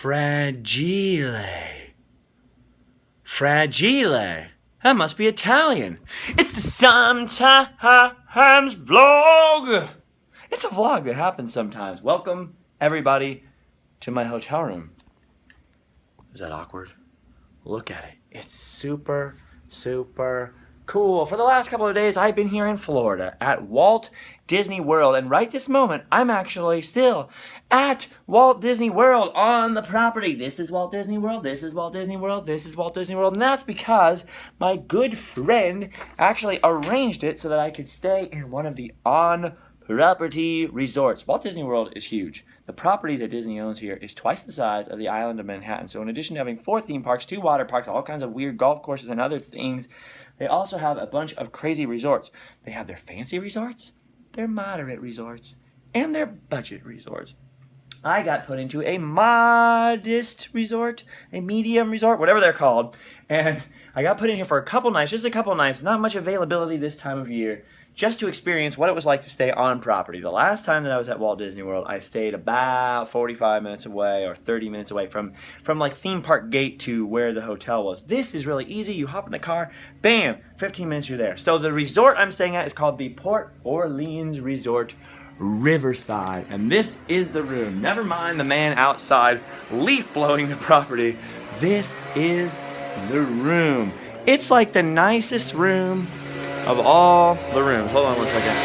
Fragile. Fragile. That must be Italian. It's the Sometimes Vlog. It's a vlog that happens sometimes. Welcome, everybody, to my hotel room. Is that awkward? Look at it. It's super, super cool. For the last couple of days, I've been here in Florida at Walt Disney World. And right this moment, I'm actually still at Walt Disney World on the property. This is Walt Disney World. This is Walt Disney World. This is Walt Disney World. And that's because my good friend actually arranged it so that I could stay in one of the on-property resorts. Walt Disney World is huge. The property that Disney owns here is twice the size of the island of Manhattan. So in addition to having 4 theme parks, 2 water parks, all kinds of weird golf courses and other things, they also have a bunch of crazy resorts. They have their fancy resorts, their moderate resorts, and their budget resorts. I got put into a modest resort, a medium resort, whatever they're called. And I got put in here for a couple nights, just a couple nights, not much availability this time of year, just to experience what it was like to stay on property. The last time that I was at Walt Disney World, I stayed about 45 minutes away or 30 minutes away from like theme park gate to where the hotel was. This is really easy. You hop in the car, bam, 15 minutes you're there. So the resort I'm staying at is called the Orleans Riverside. And this is the room. Never mind the man outside leaf blowing the property. This is the room. It's like the nicest room of all the rooms. Hold on one second.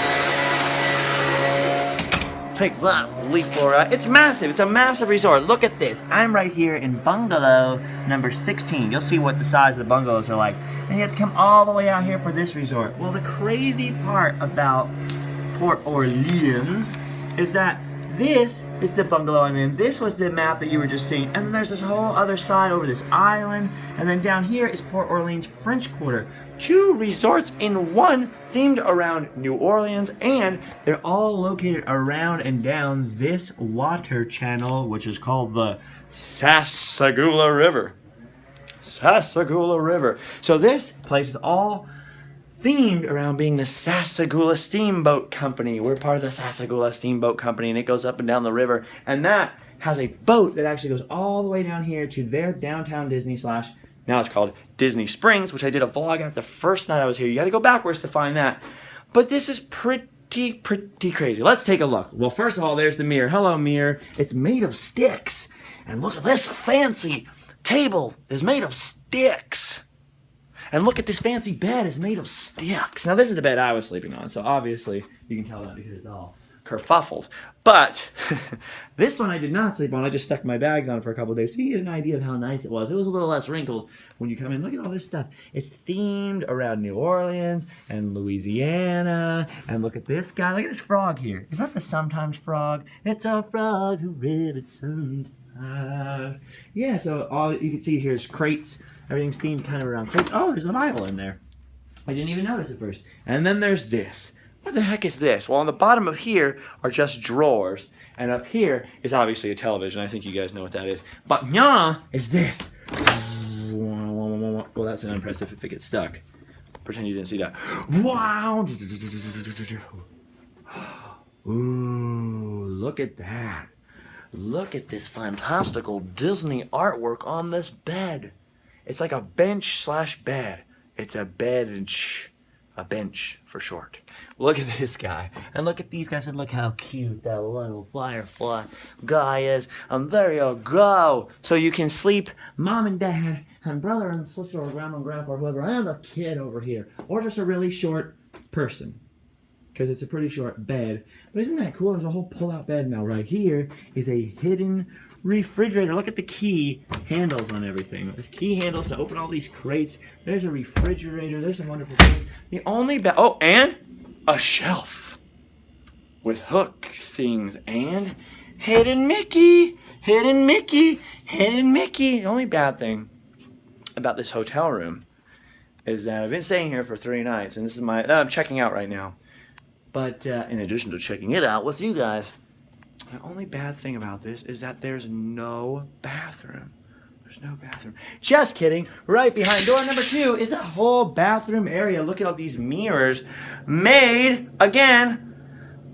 Take that, leaf blower out. It's massive. It's a massive resort. Look at this. I'm right here in bungalow number 16. You'll see what the size of the bungalows are like. And you have to come all the way out here for this resort. Well, the crazy part about Port Orleans is that this is the bungalow I'm in. This was the map that you were just seeing. And then there's this whole other side over this island. And then down here is Port Orleans French Quarter. 2 resorts in one, themed around New Orleans, and they're all located around and down this water channel, which is called the Sassagoula River. Sassagoula River. So this place is all themed around being the Sassagoula Steamboat Company. We're part of the Sassagoula Steamboat Company, and it goes up and down the river, and that has a boat that actually goes all the way down here to their downtown Disney / now it's called Disney Springs, which I did a vlog at the first night I was here. You got to go backwards to find that. But this is pretty crazy. Let's take a look. Well, first of all, there's the mirror. Hello, mirror. It's made of sticks. And look at this fancy table is made of sticks. And look at this fancy bed is made of sticks. Now, this is the bed I was sleeping on, so obviously you can tell that because it's all kerfuffled. But this one I did not sleep on. I just stuck my bags on for a couple of days so you get an idea of how nice it was. It was a little less wrinkled when you come in. Look at all this stuff. It's themed around New Orleans and Louisiana. And look at this guy. Look at this frog here. Is that the Sometimes frog? It's a frog who rivets sometimes. Yeah, so all you can see here is crates. Everything's themed kind of around crates. Oh, there's a Bible in there. I didn't even notice at first. And then there's this. What the heck is this? Well, on the bottom of here are just drawers. And up here is obviously a television. I think you guys know what that is. But nya is this. Well, that's an impressive if it gets stuck. Pretend you didn't see that. Wow. Ooh, look at that. Look at this fantastical Disney artwork on this bed. It's like a bench / bed. It's a bench. A bench for short. Look at this guy. And look at these guys and look how cute that little firefly guy is. And there you go. So you can sleep mom and dad and brother and sister or grandma and grandpa or whoever and a kid over here. Or just a really short person. Because it's a pretty short bed. But isn't that cool? There's a whole pull-out bed now. Right here is a hidden refrigerator. Look at the key handles on everything. There's key handles to open all these crates. There's a refrigerator. There's some wonderful things. The only oh, and a shelf with hook things and hidden Mickey. Hidden Mickey. Hidden Mickey. The only bad thing about this hotel room is that I've been staying here for 3 nights, and this is I'm checking out right now. But in addition to checking it out with you guys, the only bad thing about this is that there's no bathroom. There's no bathroom. Just kidding. Right behind door number 2 is a whole bathroom area. Look at all these mirrors made, again,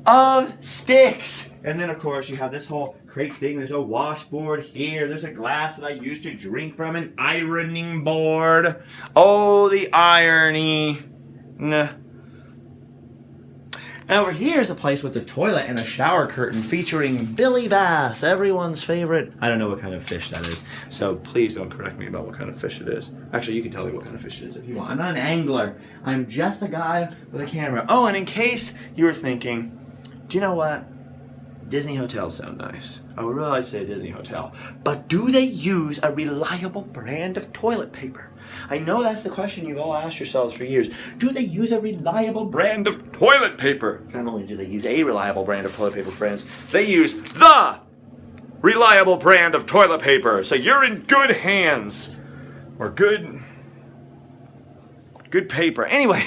of sticks. And then, of course, you have this whole crate thing. There's a washboard here. There's a glass that I used to drink from, an ironing board. Oh, the irony. Nah. And over here is a place with a toilet and a shower curtain featuring Billy Bass, everyone's favorite. I don't know what kind of fish that is, so please don't correct me about what kind of fish it is. Actually, you can tell me what kind of fish it is if you want. I'm not an angler. I'm just a guy with a camera. Oh, and in case you were thinking, do you know what? Disney hotels sound nice. I would really like to say a Disney hotel. But do they use a reliable brand of toilet paper? I know that's the question you've all asked yourselves for years. Do they use a reliable brand of toilet paper? Not only do they use a reliable brand of toilet paper, friends, they use the reliable brand of toilet paper. So you're in good hands. Or good paper. Anyway,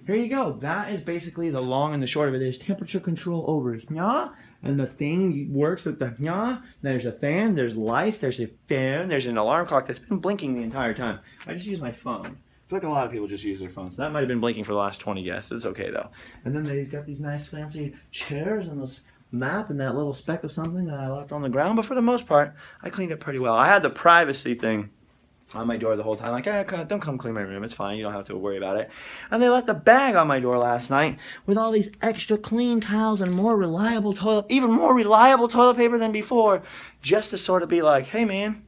here you go. That is basically the long and the short of it. There's temperature control over here. And the thing works with the there's a fan, there's lights, there's a phone, there's an alarm clock that's been blinking the entire time. I just use my phone. I feel like a lot of people just use their phones. So that might have been blinking for the last 20 guests. It's okay though. And then they've got these nice fancy chairs and this map and that little speck of something that I left on the ground. But for the most part, I cleaned it pretty well. I had the privacy thing on my door the whole time, like, don't come clean my room, it's fine, you don't have to worry about it. And they left a bag on my door last night with all these extra clean towels and more reliable even more reliable toilet paper than before, just to sort of be like, hey man,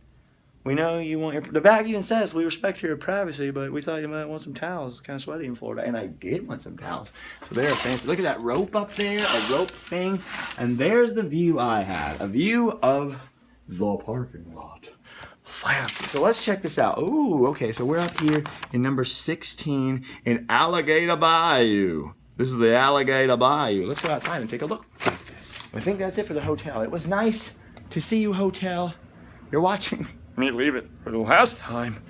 we know you want the bag even says, we respect your privacy, but we thought you might want some towels. It's kind of sweaty in Florida. And I did want some towels. So they're fancy. Look at that rope up there, a rope thing. And there's the view I had, a view of the parking lot. Fancy. So let's check this out. Ooh, okay, so we're up here in number 16 in Alligator Bayou. This is the Alligator Bayou. Let's go outside and take a look. I think that's it for the hotel. It was nice to see you, hotel. You're watching me leave it for the last time.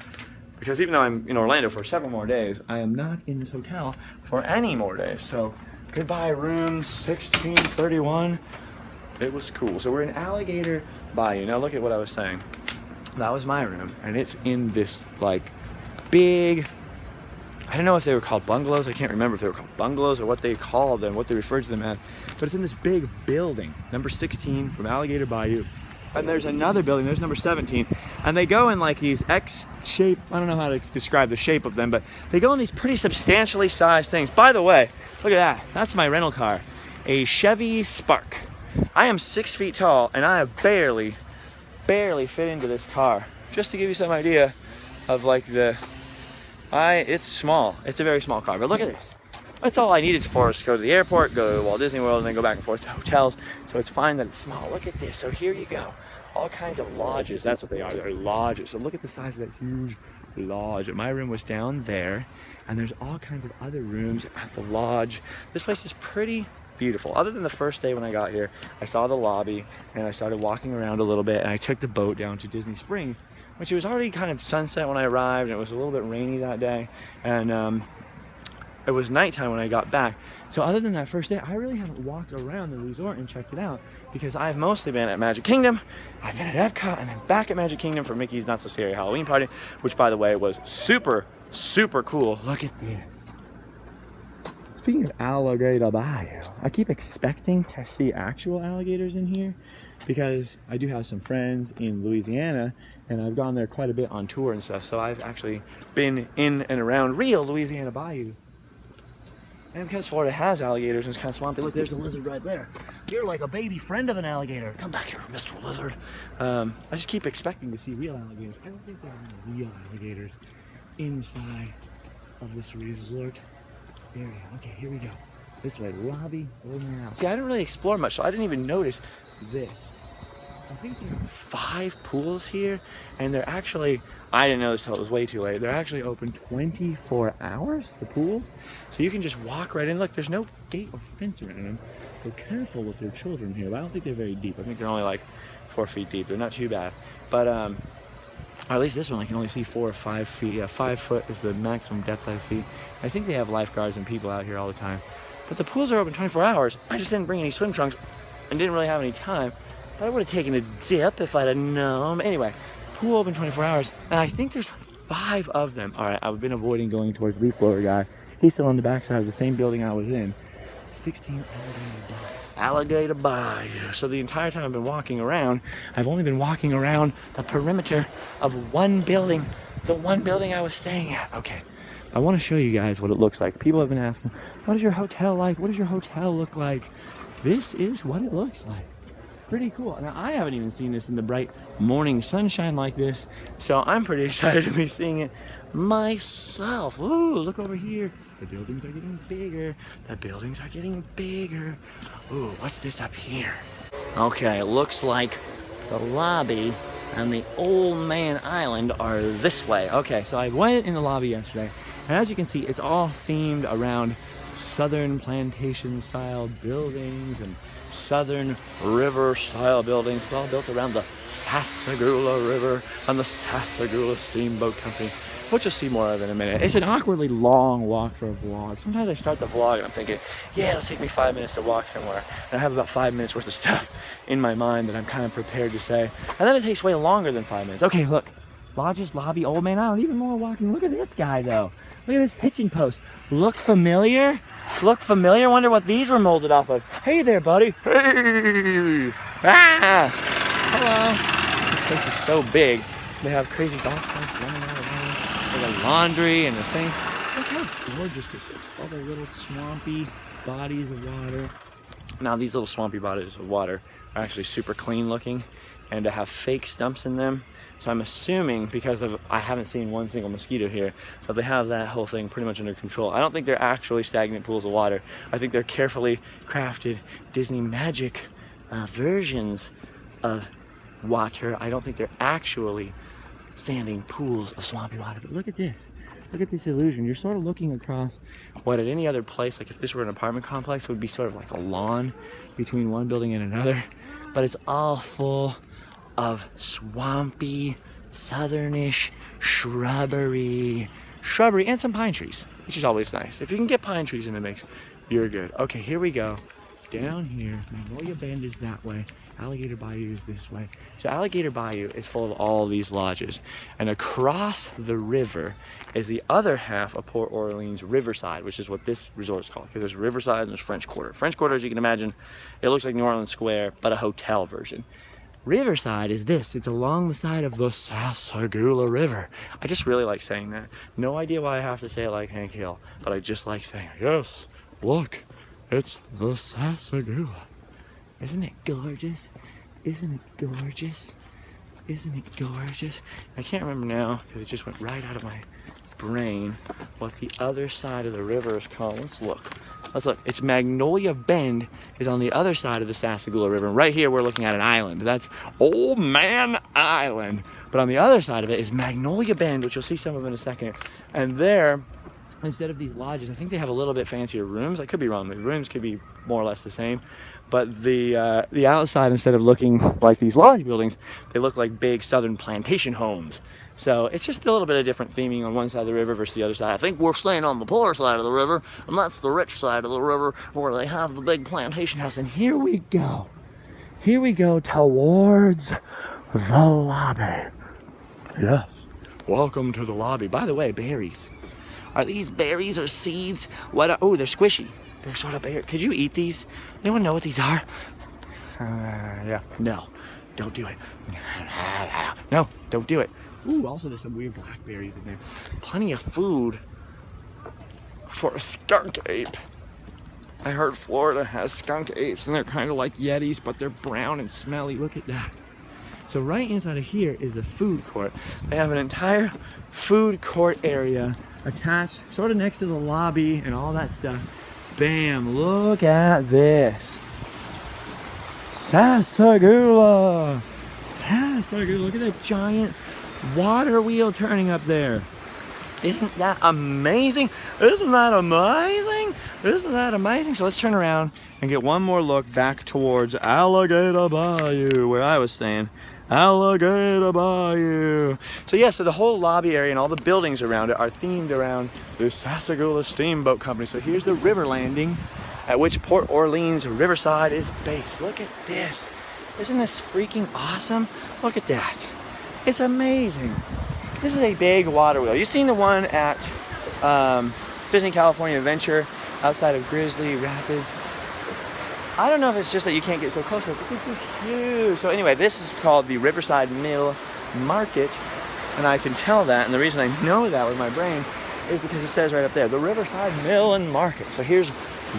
Because even though I'm in Orlando for several more days, I am not in this hotel for any more days. So goodbye, room 1631. It was cool. So we're in Alligator Bayou. Now look at what I was saying. That was my room, and it's in this like big, I don't know if they were called bungalows. I can't remember if they were called bungalows or what they called them, what they referred to them as, but it's in this big building, number 16 from Alligator Bayou. And there's another building, there's number 17, and they go in like these X-shape, I don't know how to describe the shape of them, but they go in these pretty substantially sized things. By the way, look at that, that's my rental car, a Chevy Spark. I am 6 feet tall, and I have barely fit into this car. Just to give you some idea of like it's small. It's a very small car, but look at this. That's all I needed for us to go to the airport, go to Walt Disney World, and then go back and forth to hotels. So it's fine that it's small. Look at this. So here you go. All kinds of lodges. That's what they are. They're lodges. So look at the size of that huge lodge. My room was down there, and there's all kinds of other rooms at the lodge. This place is pretty beautiful. Other than the first day when I got here, I saw the lobby and I started walking around a little bit, and I took the boat down to Disney Springs, which it was already kind of sunset when I arrived, and it was a little bit rainy that day, and it was nighttime when I got back. So other than that first day, I really haven't walked around the resort and checked it out, because I've mostly been at Magic Kingdom, I've been at Epcot, and then back at Magic Kingdom for Mickey's Not So Scary Halloween Party, which by the way was super, super cool. Look at this. Speaking of Alligator Bayou, I keep expecting to see actual alligators in here because I do have some friends in Louisiana, and I've gone there quite a bit on tour and stuff, so I've actually been in and around real Louisiana bayous. And because Florida has alligators and it's kind of swampy, look, there's a lizard right there. You're like a baby friend of an alligator. Come back here, Mr. Lizard. I just keep expecting to see real alligators. I don't think there are any real alligators inside of this resort area. Okay, here we go. This way, lobby, over now. See, I didn't really explore much, so I didn't even notice this. I think there are 5 pools here, and they're actually, I didn't know this till it was way too late, they're actually open 24 hours, the pool. So you can just walk right in. Look, there's no gate or fence around them. So careful with your children here, but I don't think they're very deep. I think they're only like 4 feet deep. They're not too bad. But, or at least this one, I can only see 4 or 5 feet. Yeah, 5 foot is the maximum depth I see. I think they have lifeguards and people out here all the time. But the pools are open 24 hours. I just didn't bring any swim trunks and didn't really have any time. But I would have taken a dip if I'd have known. Anyway, pool open 24 hours. And I think there's 5 of them. All right, I've been avoiding going towards Leaf Blower guy. He's still on the backside of the same building I was in. 16 Alligator Bayou. Alligator Bayou. So the entire time I've been walking around, I've only been walking around the perimeter of one building, the one building I was staying at. Okay, I want to show you guys what it looks like. People have been asking, what is your hotel like? What does your hotel look like? This is what it looks like. Pretty cool. Now, I haven't even seen this in the bright morning sunshine like this, so I'm pretty excited to be seeing it myself. Ooh, look over here. The buildings are getting bigger. The buildings are getting bigger. Ooh, what's this up here? Okay, it looks like the lobby and the Old Man Island are this way. Okay, so I went in the lobby yesterday, and as you can see, it's all themed around Southern plantation style buildings and Southern river style buildings. It's all built around the Sassagoula River and the Sassagoula Steamboat Company, which you'll see more of in a minute. It's an awkwardly long walk for a vlog. Sometimes I start the vlog and I'm thinking, yeah, it'll take me 5 minutes to walk somewhere. And I have about 5 minutes worth of stuff in my mind that I'm kind of prepared to say. And then it takes way longer than 5 minutes. Okay, look. Lodges, lobby, Old Man Island, even more walking. Look at this guy though. Look at this hitching post. Look familiar? Look familiar? Wonder what these were molded off of. Hey there, buddy. Hey. Ah. Hello. This place is so big. They have crazy golf carts running all around. They got laundry and the thing. Look how gorgeous this is. All the little swampy bodies of water. Now these little swampy bodies of water are actually super clean looking and to have fake stumps in them. So I'm assuming, because I haven't seen one single mosquito here, that they have that whole thing pretty much under control. I don't think they're actually stagnant pools of water. I think they're carefully crafted Disney magic versions of water. I don't think they're actually standing pools of swampy water. But look at this. Look at this illusion. You're sort of looking across what at any other place, like if this were an apartment complex, would be sort of like a lawn between one building and another. But it's all full of swampy, southernish shrubbery and some pine trees, which is always nice. If you can get pine trees in the mix, you're good. Okay, here we go. Down here, Magnolia Bend is that way. Alligator Bayou is this way. So Alligator Bayou is full of all these lodges. And across the river is the other half of Port Orleans Riverside, which is what this resort is called. Because there's Riverside and there's French Quarter. French Quarter, as you can imagine, it looks like New Orleans Square, but a hotel version. Riverside is this. It's along the side of the Sassagoula River. I just really like saying that. No idea why I have to say it like Hank Hill, but I just like saying, yes, look, it's the Sassagoula. Isn't it gorgeous? Isn't it gorgeous? Isn't it gorgeous? I can't remember now because it just went right out of my brain what the other side of the river is called. Let's look. Let's look. It's Magnolia Bend is on the other side of the Sassagoula River. And right here we're looking at an island. That's Old Man Island. But on the other side of it is Magnolia Bend, which you'll see some of in a second. And there, instead of these lodges, I think they have a little bit fancier rooms. I could be wrong. The rooms could be more or less the same. But the outside, instead of looking like these lodge buildings, they look like big southern plantation homes. So it's just a little bit of different theming on one side of the river versus the other side. I think we're staying on the poor side of the river, and that's the rich side of the river where they have the big plantation house. And here we go. Here we go towards the lobby. Yes. Welcome to the lobby. By the way, berries. Are these berries or seeds? What? Oh, they're squishy. They're sort of berry. Could you eat these? Anyone know what these are? Yeah. No. Don't do it. No, don't do it. Ooh, also there's some weird blackberries in there. Plenty of food for a skunk ape. I heard Florida has skunk apes and they're kind of like Yetis, but they're brown and smelly. Look at that. So right inside of here is a food court. They have an entire food court area attached, sort of next to the lobby and all that stuff. Bam, look at this. Sassagoula. Sassagoula, look at that giant water wheel turning up there. Isn't that amazing? Isn't that amazing? Isn't that amazing? So let's turn around and get one more look back towards Alligator Bayou, where I was staying. Alligator Bayou. So yeah, so the whole lobby area and all the buildings around it are themed around the Sassagoula Steamboat Company. So here's the river landing at which Port Orleans Riverside is based. Look at this. Isn't this freaking awesome? Look at that. It's amazing. This is a big water wheel. You've seen the one at Disney California Adventure outside of Grizzly Rapids. I don't know if it's just that you can't get so close to it, but this is huge. So anyway, this is called the Riverside Mill Market, and I can tell that, and the reason I know that with my brain is because it says right up there, the Riverside Mill and Market. So here's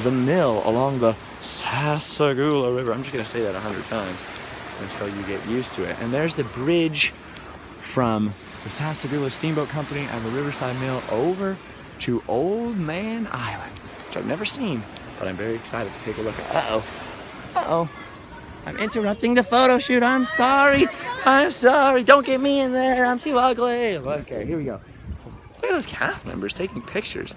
the mill along the Sassagoula River. I'm just gonna say that 100 times until you get used to it. And there's the bridge from the Sassagoula Steamboat Company and the Riverside Mill over to Old Man Island, which I've never seen, but I'm very excited to take a look at. Uh-oh. I'm interrupting the photo shoot. I'm sorry. Don't get me in there. I'm too ugly. Okay, here we go. Look at those cast members taking pictures.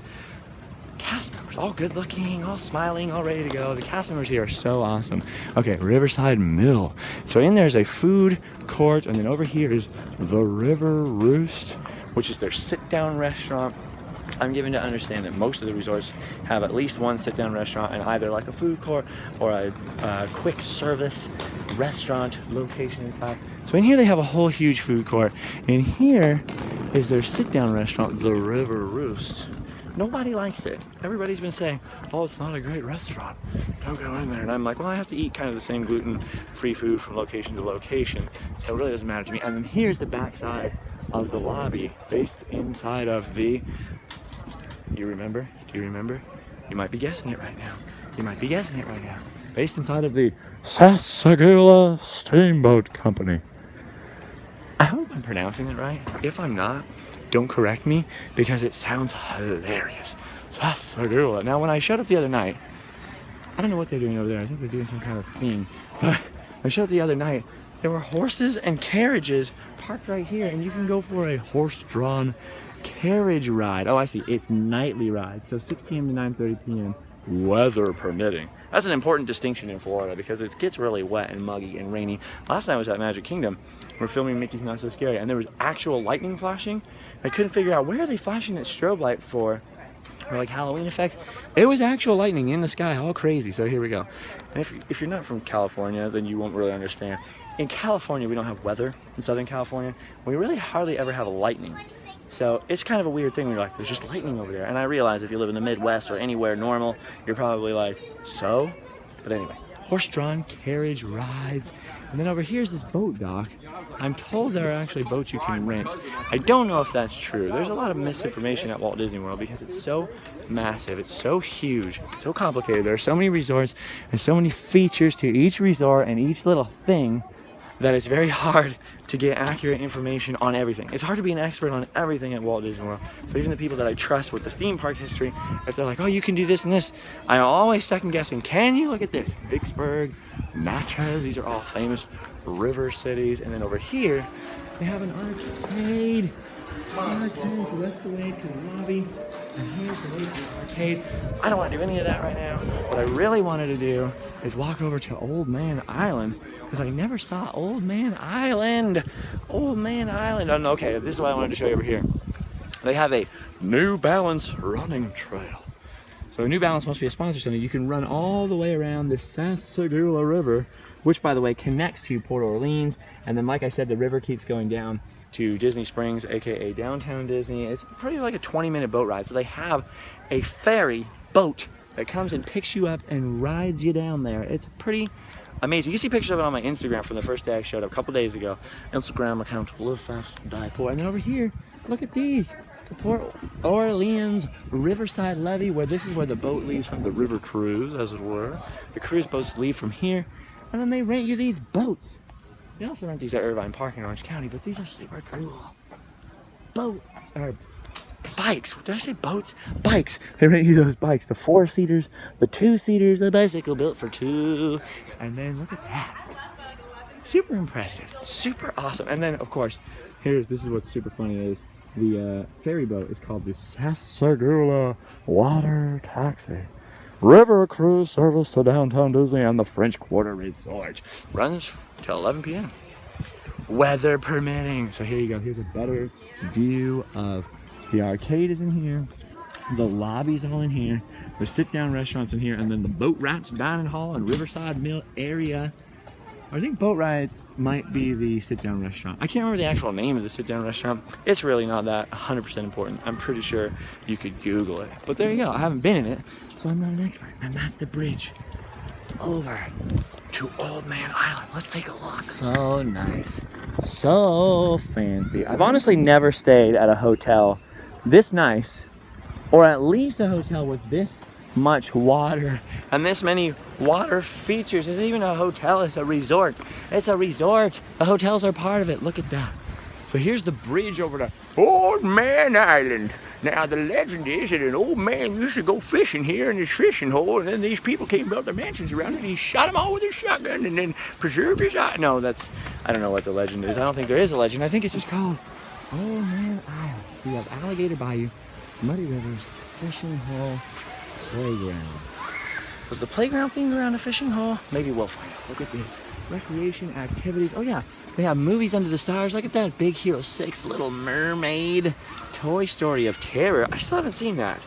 Cast members, all good looking, all smiling, all ready to go. The cast members here are so awesome. Okay, Riverside Mill. So in there's a food court, and then over here is the River Roost, which is their sit-down restaurant. I'm given to understand that most of the resorts have at least one sit-down restaurant and either like a food court or a quick service restaurant location inside. So in here they have a whole huge food court. And here is their sit-down restaurant, the River Roost. Nobody likes it. Everybody's been saying, oh, it's not a great restaurant. Don't go in there. And I'm like, well, I have to eat kind of the same gluten-free food from location to location. So it really doesn't matter to me. And then here's the backside of the lobby based inside of the... You remember? Do you remember? You might be guessing it right now. Based inside of the Sassagoula Steamboat Company. I hope I'm pronouncing it right. If I'm not, don't correct me because it sounds hilarious. Sassagoula. Now, when I showed up the other night, I don't know what they're doing over there. I think they're doing some kind of theme. But when I showed up the other night, there were horses and carriages parked right here, and you can go for a horse-drawn carriage ride. Oh, I see. It's nightly rides. So 6 p.m. to 9:30 p.m. weather permitting. That's an important distinction in Florida because it gets really wet and muggy and rainy. Last night I was at Magic Kingdom. We're filming Mickey's Not So Scary, and there was actual lightning flashing. I couldn't figure out where are they flashing that strobe light for, or like Halloween effects. It was actual lightning in the sky, all crazy. So here we go. And if you're not from California, then you won't really understand. In California, we don't have weather. In Southern California, we really hardly ever have lightning. So it's kind of a weird thing when you're like, there's just lightning over there. And I realize if you live in the Midwest or anywhere normal, you're probably like, so? But anyway, horse-drawn carriage rides. And then over here's this boat dock. I'm told there are actually boats you can rent. I don't know if that's true. There's a lot of misinformation at Walt Disney World because it's so massive, it's so huge, it's so complicated. There are so many resorts and so many features to each resort and each little thing that it's very hard to get accurate information on everything. It's hard to be an expert on everything at Walt Disney World. So even the people that I trust with the theme park history, if they're like, oh, you can do this and this, I'm always second guessing. Can you? Look at this. Vicksburg, Natchez, these are all famous river cities. And then over here, they have an arcade. So that's the way to the lobby. And here's the way to the arcade. I don't want to do any of that right now. What I really wanted to do is walk over to Old Man Island, because I never saw Old Man Island. Old Man Island. Oh, no, okay, this is what I wanted to show you over here. They have a New Balance running trail. So New Balance must be a sponsor something. You can run all the way around the Sassagoula River, which, by the way, connects to Port Orleans. And then, like I said, the river keeps going down to Disney Springs, aka downtown Disney. It's pretty like a 20-minute boat ride. So they have a ferry boat that comes and picks you up and rides you down there. It's pretty amazing. You can see pictures of it on my Instagram from the first day I showed up a couple days ago. Instagram account, Live Fast, Die Poor. And then over here, look at these. The Port Orleans Riverside levee, where this is where the boat leaves from the river cruise, as it were. The cruise boats leave from here, and then they rent you these boats. They also rent these at Irvine Park in Orange County, but these are super cool. Bikes. Did I say boats? Bikes. They rent you those bikes. The 4-seaters, the 2-seaters, the bicycle built for 2. And then look at that. Super impressive. Super awesome. And then, of course, this is what's super funny is the ferry boat is called the Sassagoula Water Taxi. River cruise service to downtown Disney and the French Quarter Resort. Runs till 11 p.m. Weather permitting. So here you go. Here's a better view of the arcade is in here. The lobby's all in here. The sit-down restaurant's in here. And then the Boat Rats Dining Hall and Riverside Mill area. I think Boat Rides might be the sit-down restaurant. I can't remember the actual name of the sit-down restaurant. It's really not that 100% important. I'm pretty sure you could Google it. But there you go. I haven't been in it, so I'm not an expert. And that's the bridge. over to Old Man Island. Let's take a look. So nice. So fancy. I've honestly never stayed at a hotel this nice, or at least a hotel with this much water and this many water features. It's even a hotel, it's a resort. It's a resort. The hotels are part of it. Look at that. So here's the bridge over to Old Man Island. Now the legend is that an old man used to go fishing here in this fishing hole, and then these people came and built their mansions around it, and he shot them all with his shotgun and then preserved his eye. No, that's, I don't know what the legend is. I don't think there is a legend. I think it's just called Old Man Island. We have Alligator Bayou, Muddy Rivers, fishing hole, playground. Was the playground thing around a fishing hole? Maybe we'll find out. Look at the recreation activities. Oh yeah, they have movies under the stars. Look at that, Big Hero 6, Little Mermaid, Toy Story of Terror. I still haven't seen that.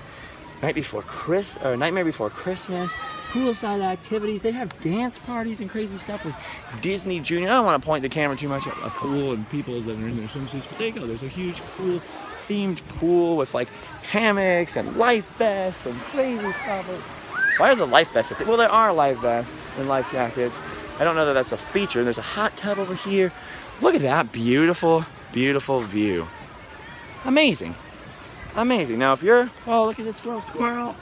Nightmare Before Christmas, poolside activities. They have dance parties and crazy stuff with Disney Junior. I don't want to point the camera too much at a pool and people that are in their swimsuits, but there you go. There's a huge, cool, themed pool with like hammocks and life vests and crazy stuff. Why are the life vests? Well, there are life vests and life jackets. I don't know that that's a feature. There's a hot tub over here. Look at that beautiful, beautiful view. Amazing. Amazing. Now if you're, oh, look at this squirrel.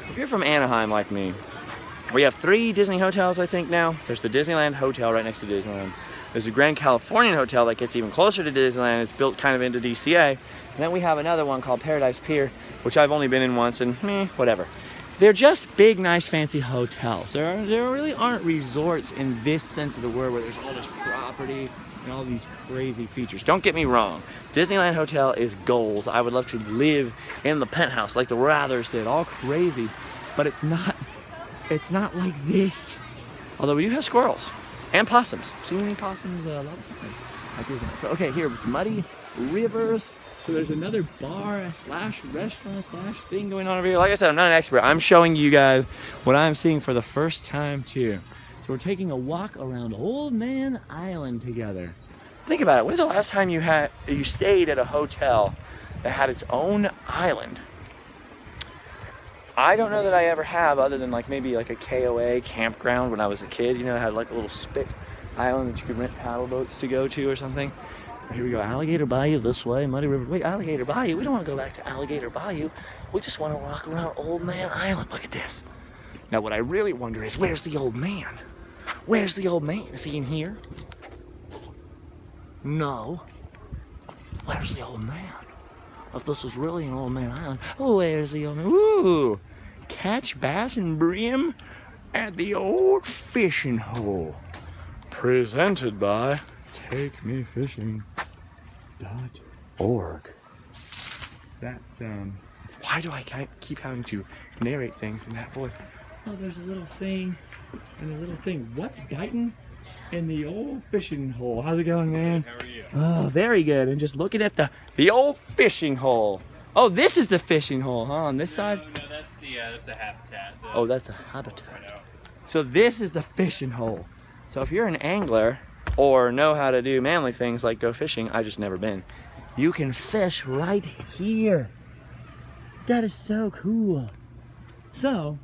If you're from Anaheim like me, we have 3 Disney hotels, I think now. There's the Disneyland Hotel right next to Disneyland. There's a Grand Californian Hotel that gets even closer to Disneyland. It's built kind of into DCA. And then we have another one called Paradise Pier, which I've only been in once, and whatever. They're just big, nice, fancy hotels. There really aren't resorts in this sense of the word where there's all this property and all these crazy features. Don't get me wrong. Disneyland Hotel is goals. I would love to live in the penthouse like the Rathers did, all crazy. But it's not like this. Although we do have squirrels and possums. Seen any possums? A lot of times. So okay, here's Muddy Rivers. So there's another bar slash restaurant slash thing going on over here. Like I said, I'm not an expert. I'm showing you guys what I'm seeing for the first time too. So we're taking a walk around Old Man Island together. Think about it. When's the last time you stayed at a hotel that had its own island? I don't know that I ever have, other than like maybe like a KOA campground when I was a kid. You know, it had like a little spit island that you could rent paddle boats to go to or something. Here we go, Alligator Bayou this way, Muddy River. Wait, Alligator Bayou? We don't want to go back to Alligator Bayou. We just want to walk around Old Man Island. Look at this. Now what I really wonder is, where's the old man? Where's the old man? Is he in here? No. Where's the old man? If this is really an Old Man Island, oh, where's the old man? Ooh, catch bass and brim at the old fishing hole. Presented by TakeMeFishing.org. That's why do I keep having to narrate things in that voice? Oh, there's a little thing and a little thing. What's biting in the old fishing hole? How's it going, man? How are you? Oh, very good. And just looking at the old fishing hole. Oh, this is the fishing hole, huh? On this side? No, that's a habitat. Oh, that's a habitat. So this is the fishing hole. So if you're an angler or know how to do manly things like go fishing, I just never been, you can fish right here. That is so cool. So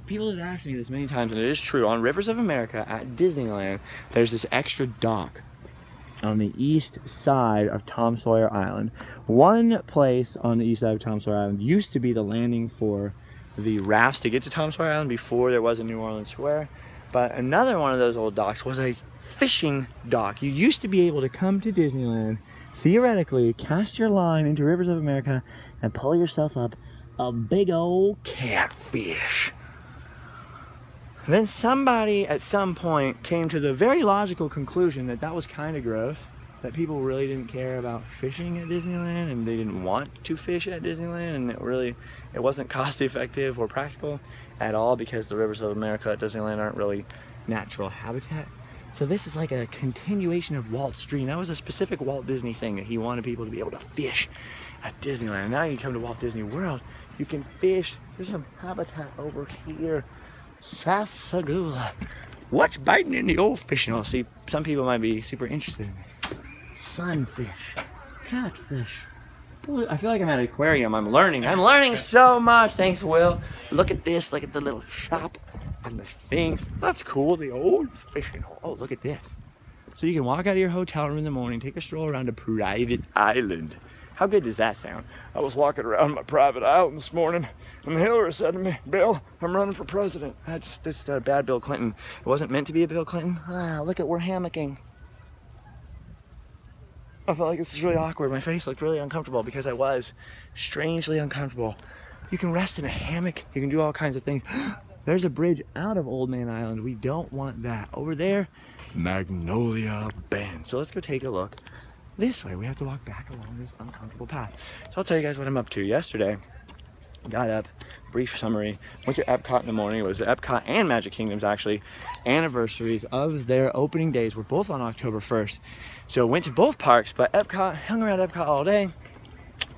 people have asked me this many times, and it is true. On Rivers of America at Disneyland, there's this extra dock on the east side of Tom Sawyer Island. One place on the east side of Tom Sawyer Island used to be the landing for the rafts to get to Tom Sawyer Island before there was a New Orleans Square. But another one of those old docks was a fishing dock. You used to be able to come to Disneyland, theoretically cast your line into Rivers of America and pull yourself up a big old catfish. Then somebody at some point came to the very logical conclusion that that was kind of gross, that people really didn't care about fishing at Disneyland and they didn't want to fish at Disneyland, and it wasn't cost effective or practical at all because the Rivers of America at Disneyland aren't really natural habitat. So this is like a continuation of Walt's dream. That was a specific Walt Disney thing, that he wanted people to be able to fish at Disneyland. And now you come to Walt Disney World, you can fish. There's some habitat over here. Sasagula. What's biting in the old fishing hole? See, some people might be super interested in this. Sunfish, catfish. I feel like I'm at an aquarium. I'm learning so much. Thanks, Will. Look at this. Look at the little shop. And the thing, that's cool, the old fishing hole. Oh, look at this. So you can walk out of your hotel room in the morning, take a stroll around a private island. How good does that sound? I was walking around my private island this morning, and Hillary said to me, Bill, I'm running for president. That's just bad Bill Clinton. It wasn't meant to be a Bill Clinton. Ah, look at, we're hammocking. I felt like this is really awkward. My face looked really uncomfortable because I was strangely uncomfortable. You can rest in a hammock. You can do all kinds of things. There's a bridge out of Old Man Island. We don't want that. Over there, Magnolia Bend. So let's go take a look. This way, we have to walk back along this uncomfortable path. So I'll tell you guys what I'm up to. Yesterday, got up, brief summary, went to Epcot in the morning. It was Epcot and Magic Kingdom's actually anniversaries of their opening days. We're both on October 1st. So went to both parks, but Epcot, hung around Epcot all day.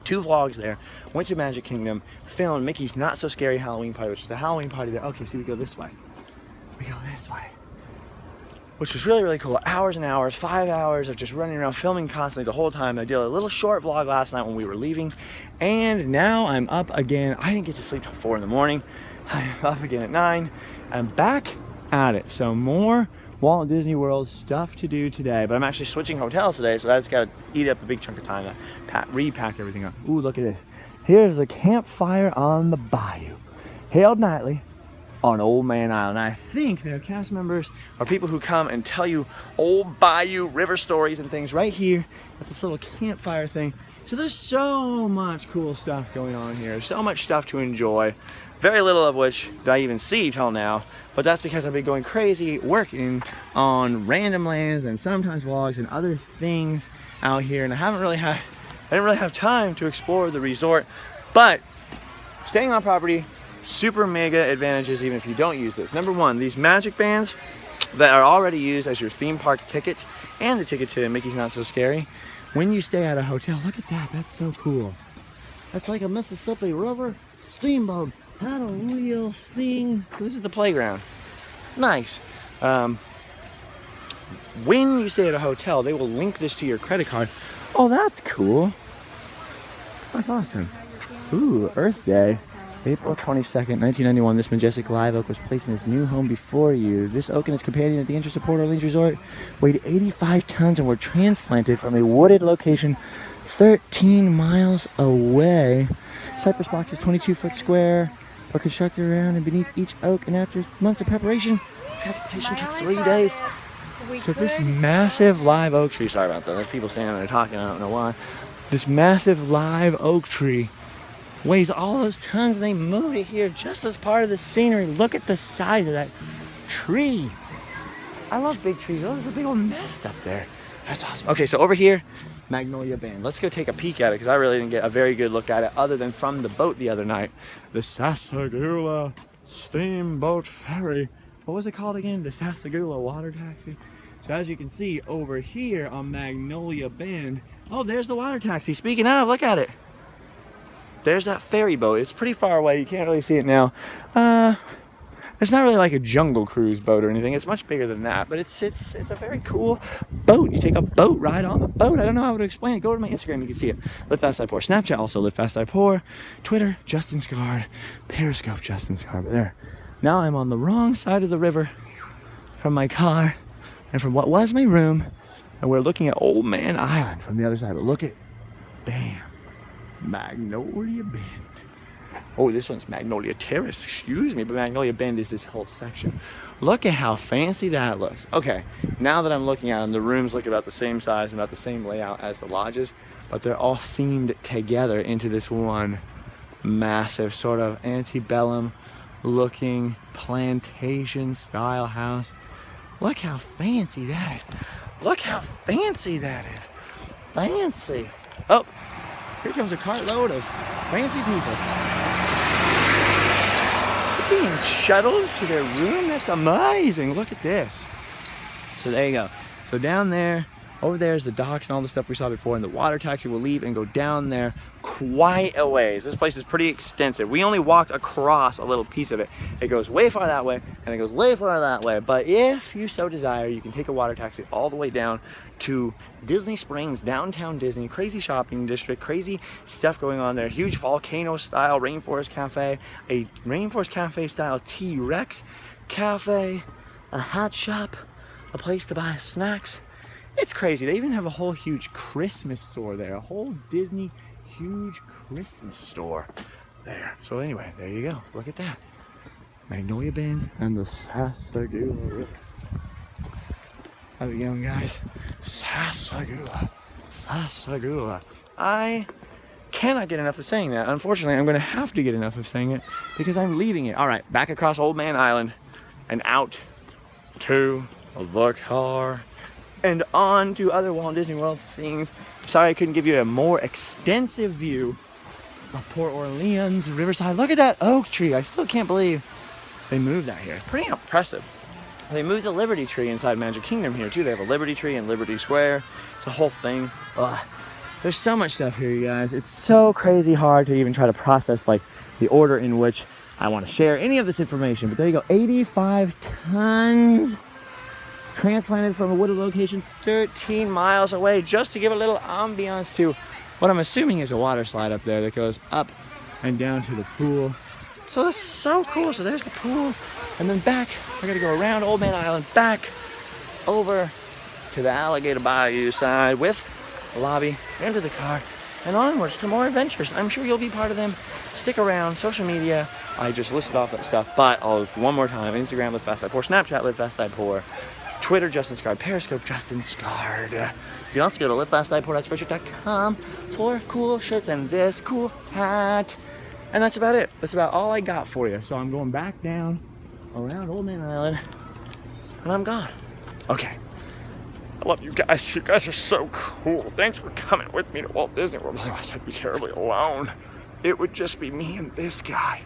2 vlogs there. Went to Magic Kingdom, filmed Mickey's Not So Scary Halloween Party, which is the Halloween party there. Okay, so we go this way. We go this way. Which was really, really cool. Hours and hours, 5 hours of just running around filming constantly the whole time. I did a little short vlog last night when we were leaving. And now I'm up again. I didn't get to sleep till 4 in the morning. I'm up again at 9. I'm back at it. So more Walt Disney World stuff to do today. But I'm actually switching hotels today, so that's got to eat up a big chunk of time to repack everything up. Ooh, look at this. Here's a campfire on the bayou. Held nightly on Old Man Island. I think there are cast members or people who come and tell you old bayou river stories and things right here at this little campfire thing. So there's so much cool stuff going on here, so much stuff to enjoy, very little of which did I even see till now, but that's because I've been going crazy working on random lands and sometimes vlogs and other things out here, and I didn't really have time to explore the resort. But staying on property, super mega advantages even if you don't use this. Number one, these magic bands that are already used as your theme park ticket and the ticket to Mickey's Not So Scary. When you stay at a hotel, look at that, that's so cool. That's like a Mississippi River steamboat paddle wheel thing. So this is the playground. Nice. When you stay at a hotel, they will link this to your credit card. Oh, that's cool. That's awesome. Ooh, Earth Day. April 22nd, 1991, this majestic live oak was placed in its new home before you. This oak and its companion at the entrance of Port Orleans Resort weighed 85 tons and were transplanted from a wooded location 13 miles away. Cypress box is 22 foot square, were constructed around and beneath each oak, and after months of preparation, transportation took 3 days. So this massive live oak tree, sorry about that, there's people standing there talking, I don't know why. This massive live oak tree weighs all those tons, and they moved it here just as part of the scenery. Look at the size of that tree. I love big trees. Oh, there's a big old nest up there. That's awesome. Okay, so over here, Magnolia Bend. Let's go take a peek at it because I really didn't get a very good look at it other than from the boat the other night. The Sassagoula Steamboat Ferry. What was it called again? The Sassagoula Water Taxi. So as you can see over here on Magnolia Bend, oh, there's the water taxi. Speaking of, look at it. There's that ferry boat. It's pretty far away. You can't really see it now. It's not really like a jungle cruise boat or anything. It's much bigger than that, but it's a very cool boat. You take a boat ride on the boat. I don't know how to explain it. Go to my Instagram. You can see it. Live Fast I Pour. Snapchat also Live Fast I Pour. Twitter Justin Scard. Periscope Justin Scard. But there. Now I'm on the wrong side of the river from my car and from what was my room, and we're looking at Old Man Island from the other side. But look at, bam. Magnolia Bend. Oh, this one's Magnolia Terrace, excuse me, but Magnolia Bend is this whole section. Look at how fancy that looks. Okay, now that I'm looking at them, the rooms look about the same size and about the same layout as the lodges, but they're all themed together into this one massive sort of antebellum looking plantation style house. Look how fancy that is. Look how fancy that is. Fancy. Oh, here comes a cartload of fancy people. They're being shuttled to their room. That's amazing. Look at this. So there you go. So down there, over there is the docks and all the stuff we saw before, and the water taxi will leave and go down there quite a ways. This place is pretty extensive. We only walked across a little piece of it. It goes way far that way, and it goes way far that way. But if you so desire, you can take a water taxi all the way down to Disney Springs, downtown Disney. Crazy shopping district, crazy stuff going on there. Huge volcano style rainforest cafe, a rainforest cafe style T-Rex cafe, a hat shop, a place to buy snacks. It's crazy. They even have a whole huge Christmas store there. A whole Disney huge Christmas store there. So anyway, there you go. Look at that. Magnolia Bend and the Sasagula River. How's it going, guys? Sasagula. Sasagula. I cannot get enough of saying that. Unfortunately, I'm going to have to get enough of saying it because I'm leaving it. All right, back across Old Man Island and out to the car and on to other Walt Disney World things. Sorry I couldn't give you a more extensive view of Port Orleans Riverside. Look at that oak tree. I still can't believe they moved that here. Pretty impressive. They moved the Liberty tree inside Magic Kingdom here too. They have a Liberty tree in Liberty Square. It's a whole thing. Ugh. There's so much stuff here, you guys. It's so crazy hard to even try to process like the order in which I want to share any of this information. But there you go, 85 tons transplanted from a wooded location 13 miles away just to give a little ambiance to what I'm assuming is a water slide up there that goes up and down to the pool. So that's so cool. So there's the pool, and then back, I gotta go around Old Man Island, back over to the Alligator Bayou side with the lobby, into the car, and onwards to more adventures. I'm sure you'll be part of them. Stick around. Social media, I just listed off that stuff, but I'll one more time. Instagram, Live Fast Live Poor. Snapchat, Live Fast Live Poor. Twitter, Justin Scard. Periscope, Justin Scard. You can also go to livefastlivepoor.spreadshirt.com for cool shirts and this cool hat. And that's about it. That's about all I got for you. So I'm going back down around Old Man Island, and I'm gone. Okay. I love you guys. You guys are so cool. Thanks for coming with me to Walt Disney World. Otherwise, I'd be terribly alone. It would just be me and this guy.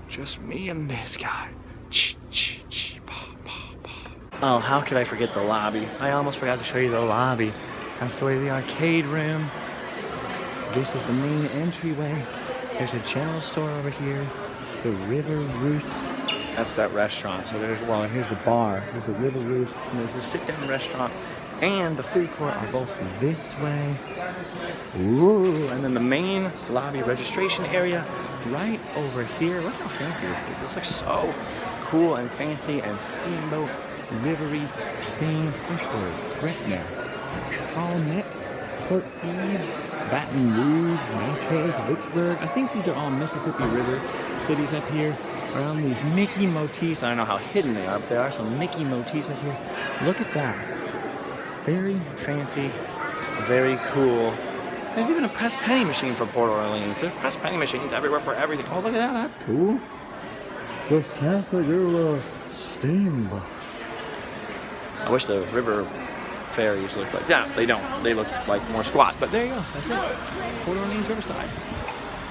Just me and this guy. Oh, how could I forget the lobby? I almost forgot to show you the lobby. That's the way to the arcade room. This is the main entryway. There's a general store over here. The River Roost. That's that restaurant. So there's, well, here's the bar. There's the River Roost. And there's the sit-down restaurant. And the food court are both this way. Ooh, and then the main lobby registration area right over here. Look how fancy this is. This looks so cool and fancy and steamboat livery theme. Fishboard, Gretna, Palmet, Port Eves, Baton Rouge, Natchez, Vicksburg. I think these are all Mississippi River cities up here. Around these Mickey motifs. I don't know how hidden they are, but there are some Mickey motifs up here. Look at that. Very fancy, very cool. There's even a press penny machine for Port Orleans. There's press penny machines everywhere for everything. Oh, look at that. That's cool. The Sasagula Steamboat. I wish the river ferries looked like that. They don't. They look like more squat. But there you go. That's it. Port Orleans Riverside.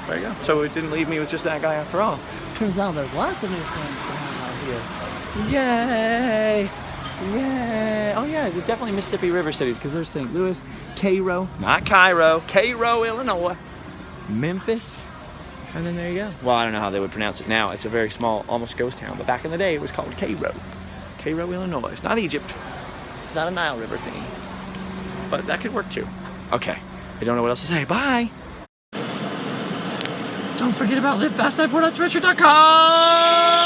There you go. So it didn't leave me with just that guy after all. Turns out there's lots of new things to have out here. Yay! Yay! Oh yeah, they're definitely Mississippi River cities because there's St. Louis, Cairo, not Cairo, Cairo, Illinois, Memphis, and then there you go. Well, I don't know how they would pronounce it now. It's a very small, almost ghost town, but back in the day it was called Cairo. Cairo, Illinois. It's not Egypt. It's not a Nile River thing. But that could work too. Okay. I don't know what else to say. Bye! Don't forget about livefastlivepoor.spreadshirt.com!